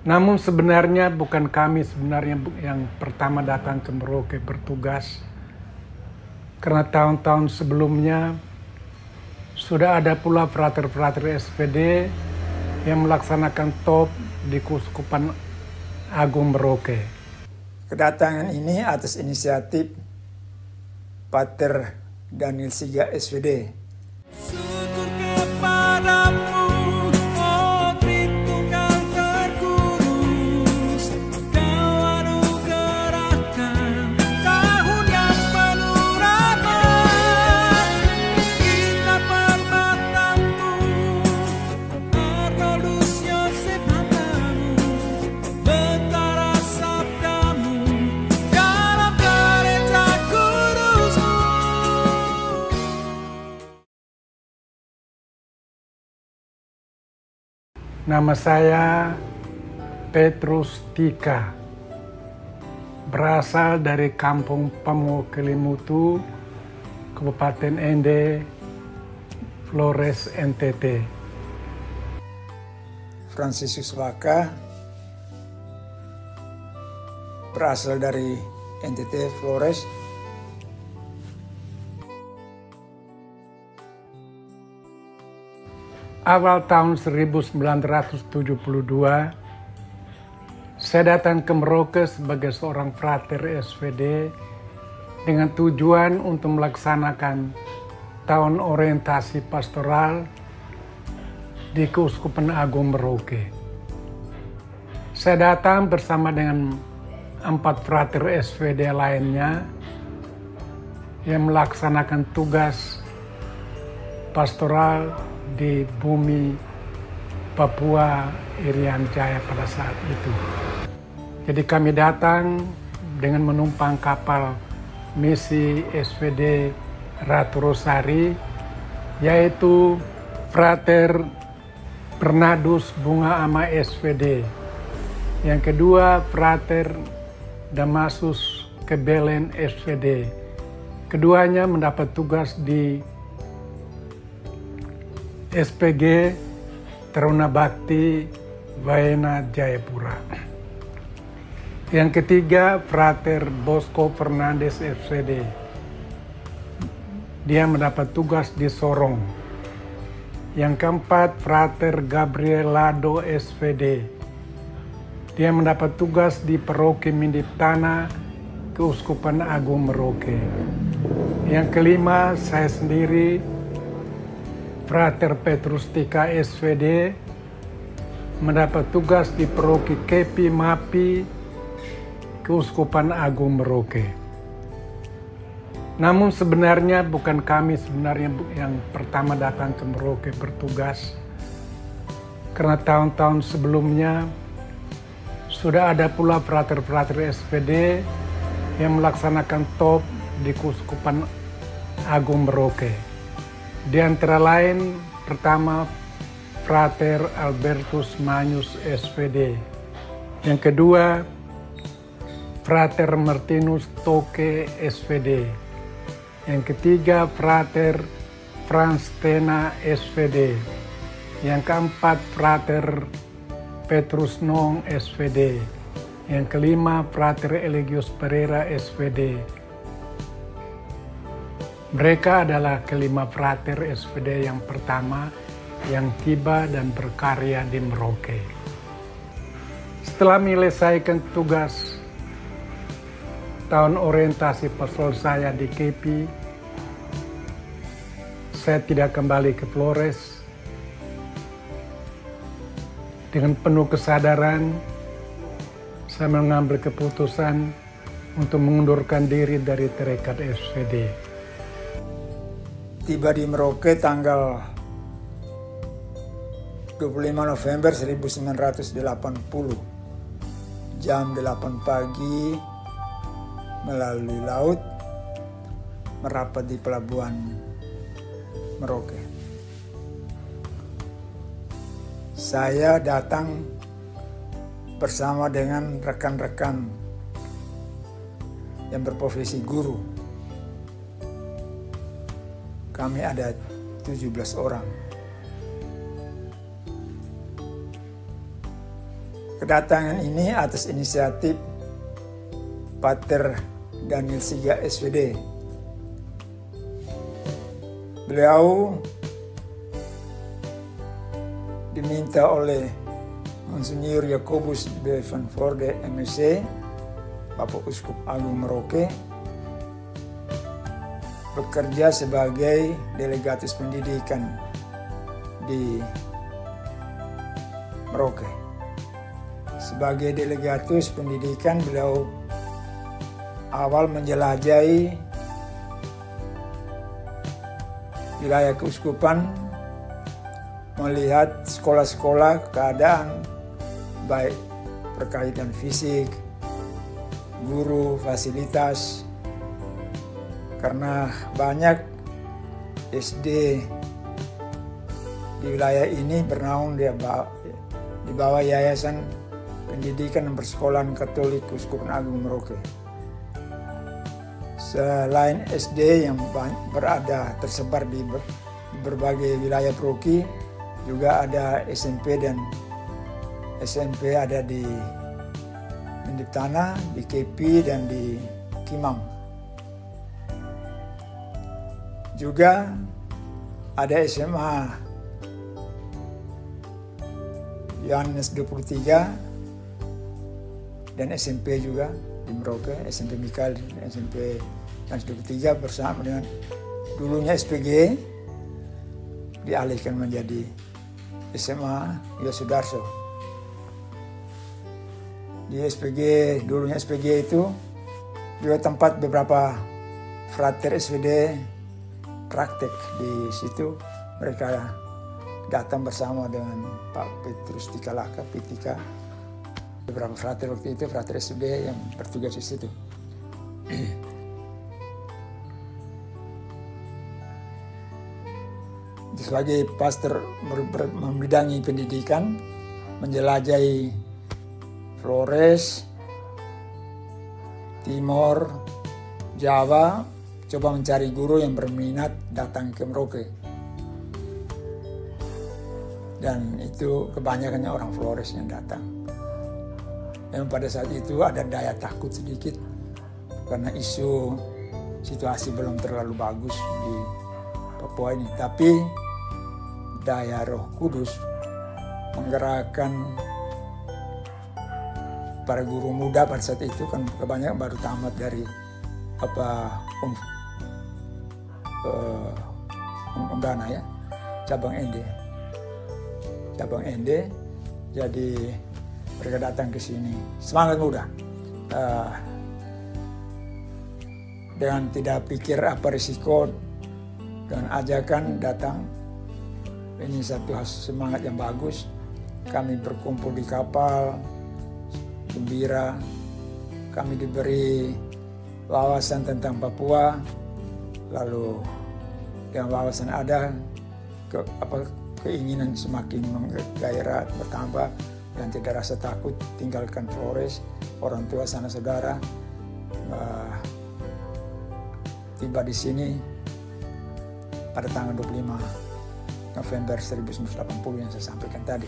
Namun sebenarnya bukan kami yang pertama datang ke Merauke bertugas. Karena tahun-tahun sebelumnya sudah ada pula frater-frater SPD yang melaksanakan top di Keuskupan Agung Merauke. Kedatangan ini atas inisiatif Pater Daniel Siga SPD. Syukur kepadamu, oh Tritunggal terkudus, Kau anugerahkan tahun yang penuh rahmat. Kita permatamu, Arnoldus Yosef hambamu, betara sabdamu dalam gereja kudusmu. Nama saya Petrus Tika, berasal dari Kampung Pamo Kelimutu, Kabupaten Ende, Flores, NTT. Fransisius Waka, berasal dari NTT Flores. Awal tahun 1972, saya datang ke Merauke sebagai seorang frater SPD dengan tujuan untuk melaksanakan tahun orientasi pastoral di Keuskupan Agung Merauke. Saya datang bersama dengan 4 frater SPD lainnya yang melaksanakan tugas pastoral di bumi Papua Irian Jaya pada saat itu. Jadi kami datang dengan menumpang kapal misi SPD Ratu Rosari, yaitu Frater Bernardus Bunga Ama SPD. Yang kedua Frater Damasus Kebelen SPD. Keduanya mendapat tugas di SPG Taruna Bakti Waena Jayapura. Yang ketiga Frater Bosco Fernandes SPD. Dia mendapat tugas di Sorong. Yang keempat Frater Gabriel Lado SPD. Dia mendapat tugas di Paroki Mindiptana, Keuskupan Agung Merauke. Yang kelima saya sendiri, Frater Petrus Tika SPD, mendapat tugas di Paroki Kepi Mapi, Keuskupan Agung Merauke. Namun sebenarnya bukan kami yang pertama datang ke Merauke bertugas. Karena tahun-tahun sebelumnya sudah ada pula frater-frater SPD yang melaksanakan top di Keuskupan Agung Merauke. Di antara lain, pertama Frater Albertus Manius SPD. Yang kedua, Frater Martinus Toke SPD. Yang ketiga, Frater Franz Tena SPD. Yang keempat, Frater Petrus Nong SPD. Yang kelima, Frater Eligius Pereira SPD. Mereka adalah kelima frater SPD yang pertama yang tiba dan berkarya di Merauke. Setelah menyelesaikan tugas tahun orientasi pastoral saya di KP, saya tidak kembali ke Flores. Dengan penuh kesadaran, saya mengambil keputusan untuk mengundurkan diri dari tarekat SPD. Tiba di Merauke tanggal 25 November 1980 jam 8 pagi melalui laut merapat di pelabuhan Merauke. Saya datang bersama dengan rekan-rekan yang berprofesi guru. Kami ada 17 orang. Kedatangan ini atas inisiatif Pater Daniel Siga SVD. Beliau diminta oleh Monsinyur Yakobus B. van Voorde MSc, Bapak Uskup Agung Merauke, bekerja sebagai delegatus pendidikan di Merauke. Sebagai delegatus pendidikan, beliau awal menjelajahi wilayah keuskupan, melihat sekolah-sekolah keadaan baik berkaitan fisik, guru, fasilitas, karena banyak SD di wilayah ini bernaung di bawah Yayasan Pendidikan dan Persekolahan Katolik Keuskupan Agung Merauke. Selain SD yang berada tersebar di berbagai wilayah paroki, juga ada SMP dan SMP ada di Mendiptana, di KP, dan di Kimam. Juga ada SMA Yohanes 23 dan SMP juga di Merauke, SMP Mikael dan SMP Yohanes 23 bersama dengan dulunya SPG dialihkan menjadi SMA Yosudarso. Di SPG, dulunya SPG itu juga tempat beberapa frater SVD praktek. Di situ mereka datang bersama dengan Pak Petrus Tikalaka, Pitika, beberapa frater waktu itu, frater SVD yang bertugas di situ. Sebagai pastor membidangi pendidikan, menjelajahi Flores, Timor, Jawa, coba mencari guru yang berminat datang ke Merauke. Dan itu kebanyakannya orang Flores yang datang. Memang pada saat itu ada daya takut sedikit karena isu situasi belum terlalu bagus di Papua ini. Tapi daya Roh Kudus menggerakkan para guru muda pada saat itu, kan kebanyakan baru tamat dari Undana ya, cabang ND, jadi mereka datang ke sini semangat muda, dengan tidak pikir apa risiko, dengan ajakan datang. Ini satu semangat yang bagus. Kami berkumpul di kapal, gembira. Kami diberi wawasan tentang Papua, lalu yang wawasan ada keinginan semakin menggairah bertambah dan tidak rasa takut tinggalkan Flores, orang tua sanak saudara. Tiba di sini pada tanggal 25 November 1980 yang saya sampaikan tadi.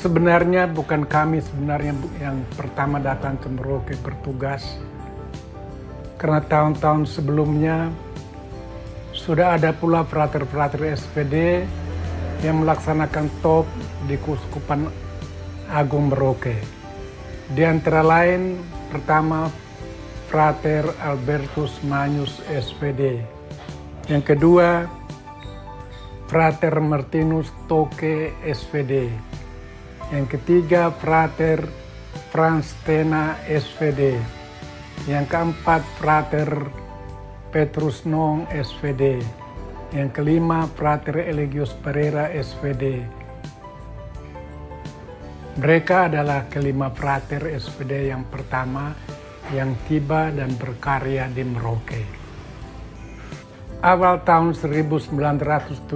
Sebenarnya bukan kami yang pertama datang ke Merauke bertugas, karena tahun-tahun sebelumnya sudah ada pula frater-frater SPD yang melaksanakan top di Keuskupan Agung Merauke. Di antara lain, pertama Frater Albertus Manius SPD. Yang kedua, Frater Martinus Toke SPD. Yang ketiga, Frater Franz Tena SPD. Yang keempat, Frater Petrus Nong SPD. Yang kelima, Frater Elegius Pereira SPD. Mereka adalah kelima frater SPD yang pertama yang tiba dan berkarya di Merauke. Awal tahun 1972,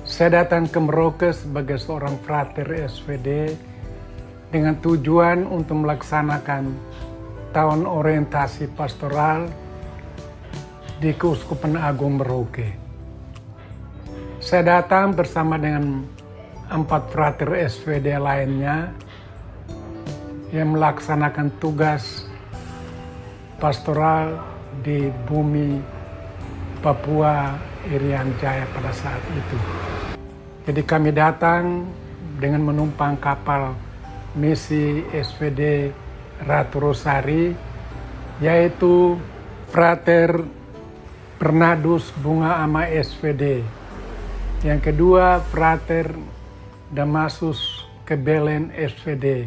saya datang ke Merauke sebagai seorang frater SPD dengan tujuan untuk melaksanakan tahun orientasi pastoral di Keuskupan Agung Merauke. Saya datang bersama dengan 4 frater SVD lainnya yang melaksanakan tugas pastoral di bumi Papua Irian Jaya pada saat itu. Jadi kami datang dengan menumpang kapal misi SVD Ratu Rosari, yaitu Frater Bernardus Bunga Ama SVD. Yang kedua, Frater Damasus Kebelen SVD.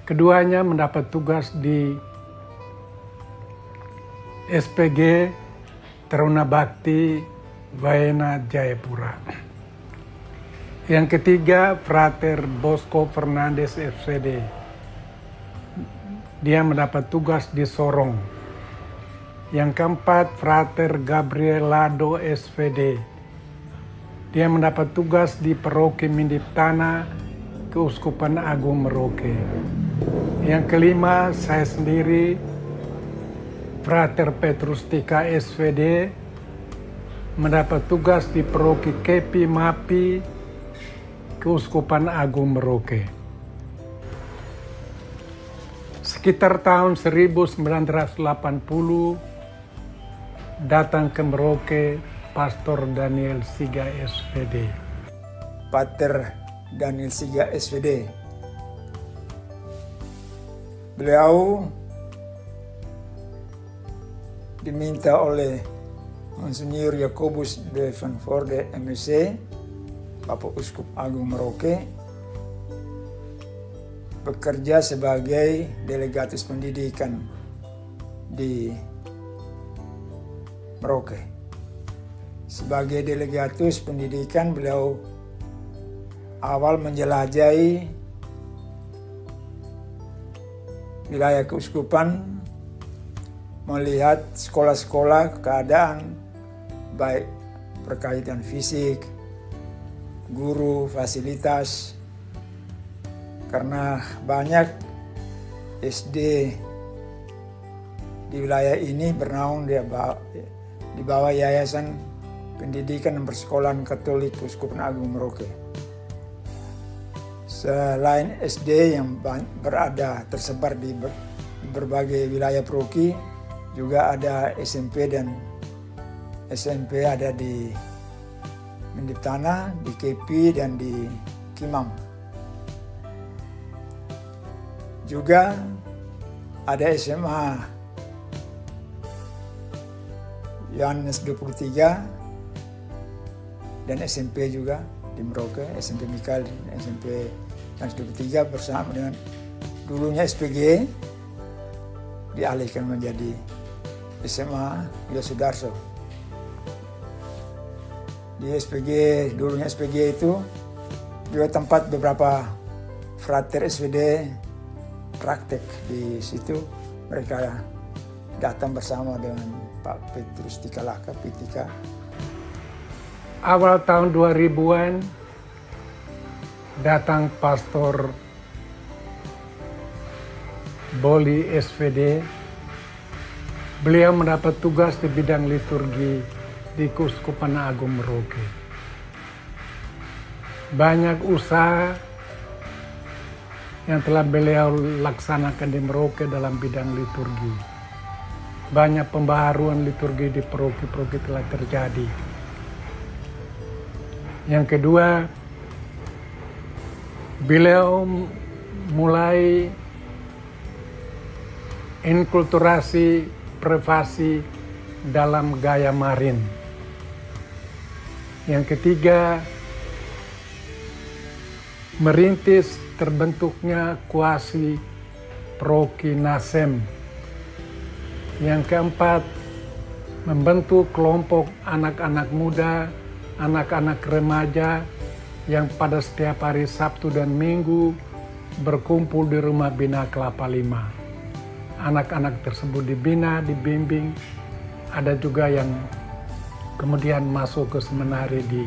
Keduanya mendapat tugas di SPG Taruna Bakti Waena Jayapura. Yang ketiga, Frater Bosco Fernandes SVD. Dia mendapat tugas di Sorong. Yang keempat, Frater Gabriel Lado SVD. Dia mendapat tugas di Paroki Mindiptana, Keuskupan Agung Merauke. Yang kelima, saya sendiri, Frater Petrus Tika SVD, mendapat tugas di Paroki Kepi Mapi, Keuskupan Agung Merauke. Sekitar tahun 1980, datang ke Merauke Pastor Daniel Siga SVD. Pater Daniel Siga SVD. Beliau diminta oleh Monsinyur Jacobus de Van Voorde MSc, Bapak Uskup Agung Merauke, bekerja sebagai delegatus pendidikan di Merauke. Sebagai delegatus pendidikan, beliau awal menjelajahi wilayah keuskupan, melihat sekolah-sekolah keadaan baik berkaitan fisik, guru, fasilitas, karena banyak SD di wilayah ini bernaung di bawah Yayasan Pendidikan dan Persekolahan Katolik Keuskupan Agung Merauke. Selain SD yang berada tersebar di berbagai wilayah paroki, juga ada SMP dan SMP ada di Mindiptana, di Kepi, dan di Kimam. Juga ada SMA Yohanes 23 dan SMP juga di Merauke, SMP Mikael dan SMP Yohanes 23 bersama dengan dulunya SPG dialihkan menjadi SMA Yosudarso. Di SPG, dulunya SPG itu juga tempat beberapa frater SVD praktek. Di situ mereka datang bersama dengan Pak Petrus Tikalaka, Pitika. Awal tahun 2000-an datang Pastor Boli SVD. Beliau mendapat tugas di bidang liturgi di Keuskupan Agung Merauke. Banyak usaha yang telah beliau laksanakan di Merauke dalam bidang liturgi. Banyak pembaharuan liturgi di paroki-paroki telah terjadi. Yang kedua, beliau mulai inkulturasi privasi dalam gaya marin. Yang ketiga, merintis terbentuknya kuasi Paroki Nasem. Yang keempat, membentuk kelompok anak-anak muda, anak-anak remaja yang pada setiap hari Sabtu dan Minggu berkumpul di Rumah Bina Kelapa Lima. Anak-anak tersebut dibina, dibimbing, ada juga yang kemudian masuk ke seminari di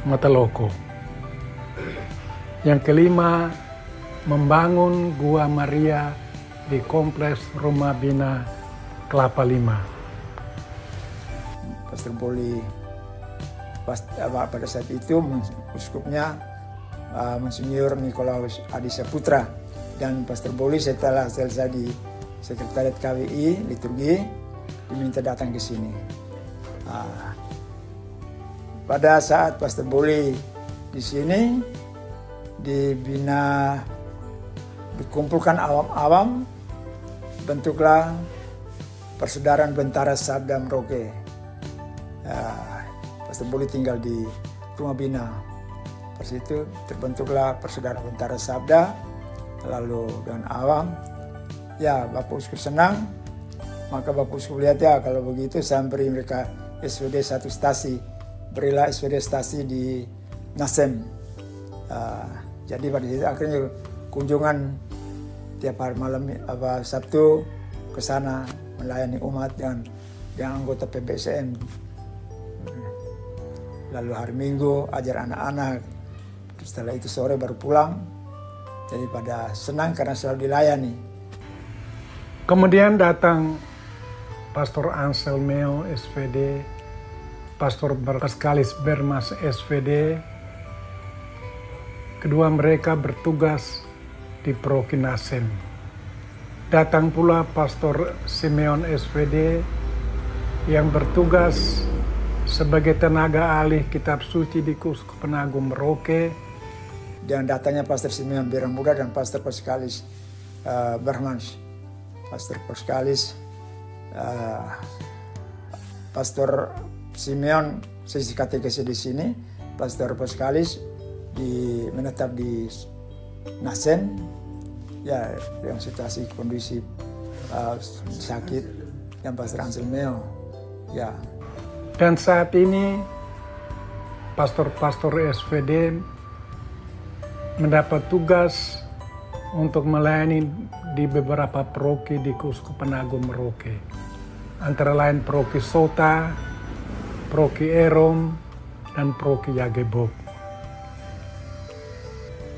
Mateloko. Yang kelima, membangun Gua Maria di Kompleks Rumah Bina Kelapa Lima. Pastor Boli pada saat itu uskupnya Monsinyur Nikolaus Adi Saputra, dan Pastor Boli setelah selesai di Sekretariat KWI liturgi diminta datang ke sini. Pada saat Pastor Boli di sini dikumpulkan awam-awam, bentuklah Persaudaraan Bentara Sabda Merauke. Pastor Boli tinggal di Rumah Bina. Pas itu terbentuklah Persaudaraan Bentara Sabda, lalu dengan awam. Ya, Bapak Uskup senang, maka Bapak Uskup lihat ya kalau begitu saya beri mereka SWD 1 stasi, berilah SWD stasi di Nasem. Jadi pada situ akhirnya kunjungan tiap hari malam Sabtu ke sana melayani umat dengan anggota PBSM. Lalu hari Minggu ajar anak-anak. Setelah itu sore baru pulang. Jadi pada senang karena selalu dilayani. Kemudian datang Pastor Anselmeo SVD, Pastor Pascalis Bermas SVD. Kedua mereka bertugas di Paroki Nasem. Datang pula Pastor Simeon SVD yang bertugas sebagai tenaga ahli kitab suci di Keuskupan Agung Merauke. Dan datangnya Pastor Simeon Biramuda dan Pastor Pascalis Bermans. Pastor Pascalis, Pastor Simeon sesi katekesi di sini, Pastor Pascalis menetap di Nasen, ya yang situasi kondisi sakit, yang Pastor Anselmeo, ya. Dan saat ini pastor-pastor SVD mendapat tugas untuk melayani di beberapa paroki di Keuskupan Agung Merauke, antara lain Paroki Sota, Paroki Erom, dan Paroki Yagebog.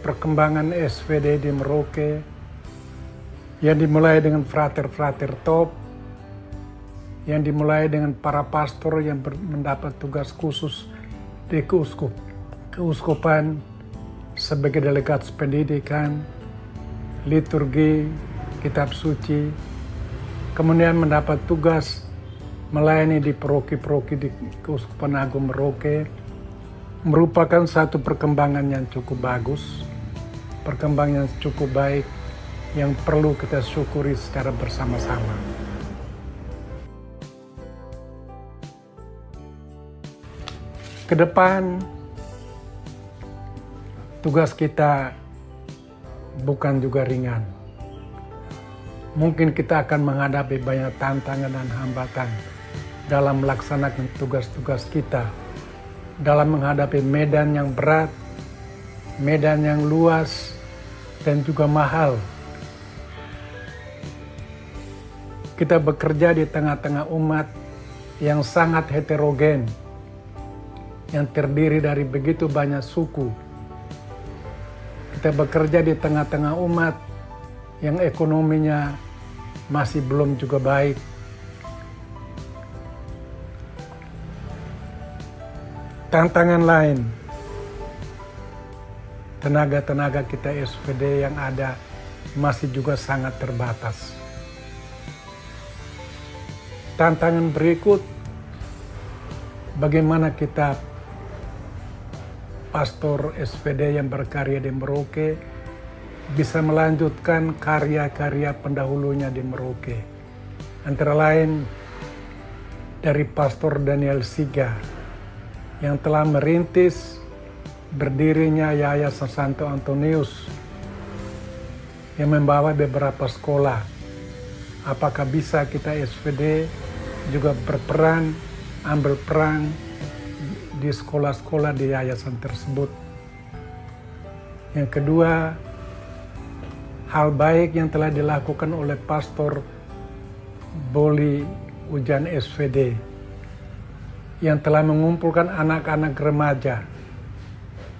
Perkembangan SVD di Merauke yang dimulai dengan frater-frater top, yang dimulai dengan para pastor yang mendapat tugas khusus di keuskupan sebagai delegat pendidikan, liturgi, kitab suci, kemudian mendapat tugas melayani di paroki-paroki di Keuskupan Agung Merauke, merupakan satu perkembangan yang cukup bagus, perkembangan yang cukup baik, yang perlu kita syukuri secara bersama-sama. Ke depan, tugas kita bukan juga ringan. Mungkin kita akan menghadapi banyak tantangan dan hambatan dalam melaksanakan tugas-tugas kita, dalam menghadapi medan yang berat, medan yang luas, dan juga mahal. Kita bekerja di tengah-tengah umat yang sangat heterogen, yang terdiri dari begitu banyak suku. Kita bekerja di tengah-tengah umat yang ekonominya masih belum juga baik. Tantangan lain, tenaga-tenaga kita SVD yang ada masih juga sangat terbatas. Tantangan berikut, bagaimana kita pastor SVD yang berkarya di Merauke bisa melanjutkan karya-karya pendahulunya di Merauke. Antara lain dari Pastor Daniel Siga yang telah merintis berdirinya Yayasan Santo Antonius yang membawa beberapa sekolah. Apakah bisa kita SVD juga berperan, ambil peran di sekolah-sekolah di yayasan tersebut. Yang kedua, hal baik yang telah dilakukan oleh Pastor Boli Ujan SVD yang telah mengumpulkan anak-anak remaja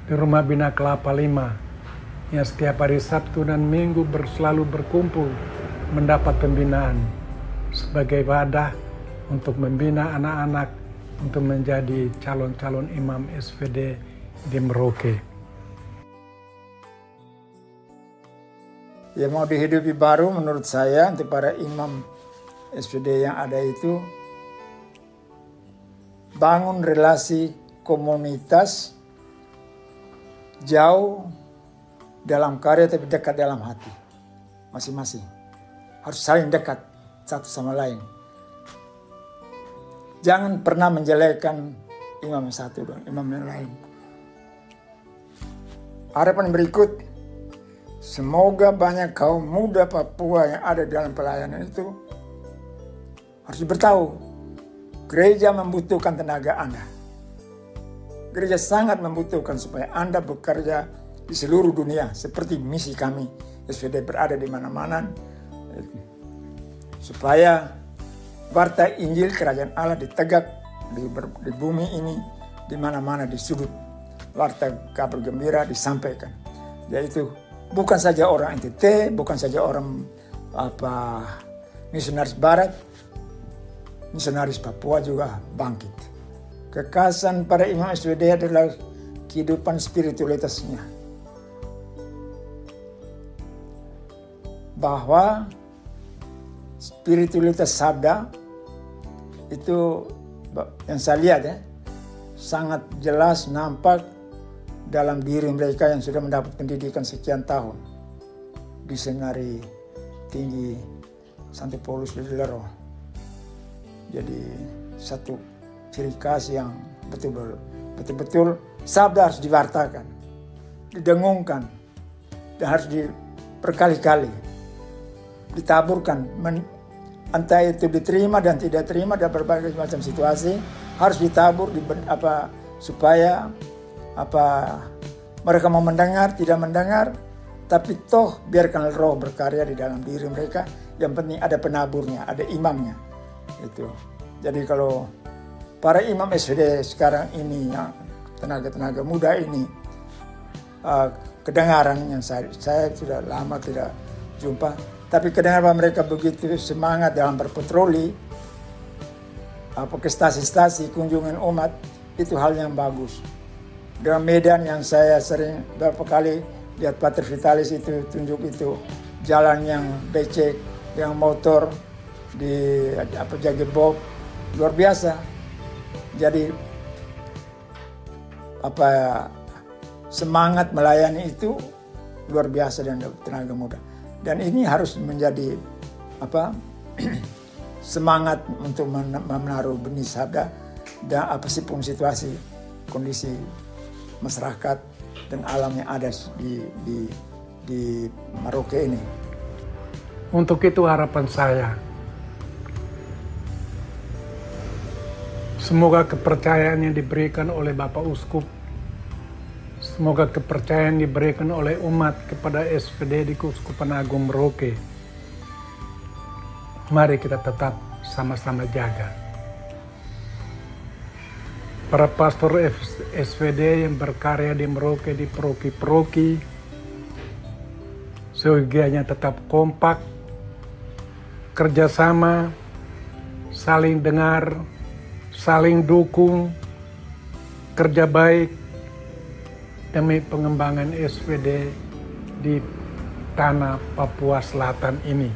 di Rumah Bina Kelapa 5 yang setiap hari Sabtu dan Minggu selalu berkumpul mendapat pembinaan sebagai wadah untuk membina anak-anak untuk menjadi calon-calon imam SVD di Merauke. Ya, mau dihidupi baru menurut saya untuk para imam SVD yang ada itu, bangun relasi komunitas jauh dalam karya tapi dekat dalam hati masing-masing. Harus saling dekat satu sama lain. Jangan pernah menjelekkan imam yang satu dan imam yang lain. Harapan berikut, semoga banyak kaum muda Papua yang ada dalam pelayanan itu harus bertahu, gereja membutuhkan tenaga Anda. Gereja sangat membutuhkan supaya Anda bekerja di seluruh dunia seperti misi kami SVD berada di mana-mana, supaya warta Injil Kerajaan Allah ditegak di bumi ini, di mana-mana di sudut. Warta kabar gembira disampaikan. Yaitu bukan saja orang NTT, bukan saja orang misionaris Barat, misionaris Papua juga bangkit. Kekhasan pada imam SVD adalah kehidupan spiritualitasnya. Bahwa spiritualitas sabda itu yang saya lihat ya, sangat jelas nampak dalam diri mereka yang sudah mendapat pendidikan sekian tahun di Seminari Tinggi Santo Paulus di Lero. Jadi satu ciri khas yang betul-betul sabda harus diwartakan, didengungkan, dan harus berkali-kali ditaburkan. Entah itu diterima dan tidak terima dalam berbagai macam situasi, harus ditabur supaya mereka mau mendengar, tidak mendengar, tapi toh biarkan roh berkarya di dalam diri mereka. Yang penting ada penaburnya, ada imamnya. Itu. Jadi kalau para imam SVD sekarang ini, yang tenaga-tenaga muda ini, kedengaran yang saya sudah lama tidak jumpa, tapi kedengaran mereka begitu semangat dalam berpatroli, ke stasi-stasi, kunjungan umat, itu hal yang bagus. Dengan Medan yang saya sering beberapa kali lihat Pater Vitalis itu tunjuk itu, jalan yang becek, yang motor di Jagebob, luar biasa. Jadi semangat melayani itu luar biasa dan tenaga muda. Dan ini harus menjadi semangat untuk menaruh benih sabda dan apapun situasi, kondisi masyarakat dan alam yang ada di Merauke ini. Untuk itu harapan saya, semoga kepercayaan yang diberikan oleh Bapak Uskup, semoga kepercayaan diberikan oleh umat kepada SVD di Keuskupan Agung Merauke, mari kita tetap sama-sama jaga. Para pastor SVD yang berkarya di Merauke, di paroki-paroki, seyogianya tetap kompak, kerjasama, saling dengar, saling dukung, kerja baik demi pengembangan SVD di tanah Papua Selatan ini.